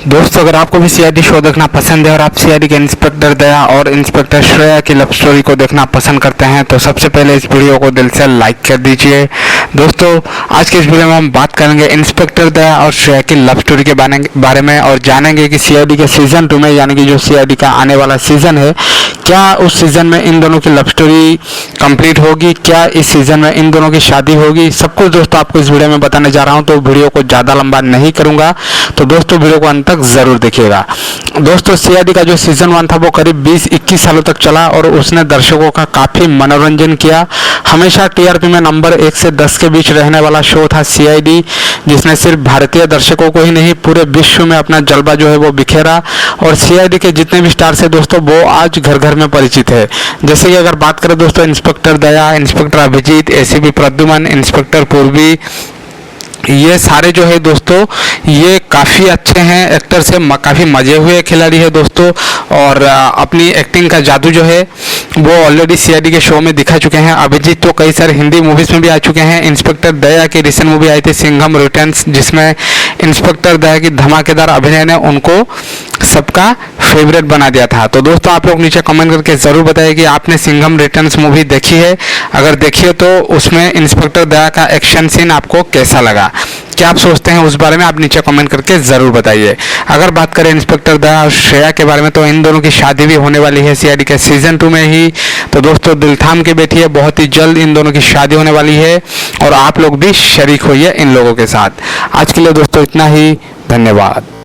दोस्तों अगर आपको भी सीआईडी शो देखना पसंद है और आप सीआईडी के इंस्पेक्टर दया और इंस्पेक्टर श्रेया की लव स्टोरी को देखना पसंद करते हैं तो सबसे पहले इस वीडियो को दिल से लाइक कर दीजिए। दोस्तों आज के इस वीडियो में हम बात करेंगे इंस्पेक्टर दया और श्रेया की लव स्टोरी के बारे में और जानेंगे कि सीआईडी के सीजन 2 में यानी कि जो सीआईडी का आने वाला सीजन है, क्या उस सीजन में इन दोनों की लव स्टोरी कंप्लीट होगी, क्या इस सीजन में इन दोनों की शादी होगी, सब कुछ दोस्तों आपको इस वीडियो में बताने जा रहा हूं। तो वीडियो को ज़्यादा लंबा नहीं करूंगा, तो दोस्तों वीडियो को अंत तक जरूर देखिएगा। दोस्तों सीआईडी का जो सीजन 1 था वो करीब 20-21 सालों तक चला और उसने दर्शकों का काफ़ी मनोरंजन किया। हमेशा टीआरपी में नंबर 1 से 10 के बीच रहने वाला शो था सीआईडी, जिसने सिर्फ भारतीय दर्शकों को ही नहीं पूरे विश्व में अपना जलवा जो है वो बिखेरा। और सीआईडी के जितने भी स्टार्स है दोस्तों वो आज घर घर में परिचित है। जैसे कि अगर बात करें दोस्तों inspector Daya, inspector Abhijeet, ACP Pradyuman, inspector Purvi, ये सारे जो है दोस्तों ये काफ़ी अच्छे हैं एक्टर से, काफ़ी मजे हुए खिलाड़ी है दोस्तों। और अपनी एक्टिंग का जादू जो है वो ऑलरेडी सीआईडी के शो में दिखा चुके हैं। अभिजीत तो कई सारे हिंदी मूवीज़ में भी आ चुके हैं। इंस्पेक्टर दया की रिसेंट मूवी आई थी सिंघम रिटर्न्स, जिसमें इंस्पेक्टर दया की धमाकेदार अभिनय ने उनको सबका फेवरेट बना दिया था। तो दोस्तों आप लोग नीचे कमेंट करके ज़रूर बताइए कि आपने सिंघम रिटर्न्स मूवी देखी है। अगर देखी है तो उसमें इंस्पेक्टर दया का एक्शन सीन आपको कैसा लगा, क्या आप सोचते हैं उस बारे में आप नीचे कमेंट करके ज़रूर बताइए। अगर बात करें इंस्पेक्टर दया और श्रेया के बारे में तो इन दोनों की शादी भी होने वाली है सीआईडी के सीजन 2 में ही। तो दोस्तों दिल थाम के बैठिए, बहुत ही जल्द इन दोनों की शादी होने वाली है और आप लोग भी शरीक होइए इन लोगों के साथ। आज के लिए दोस्तों इतना ही, धन्यवाद।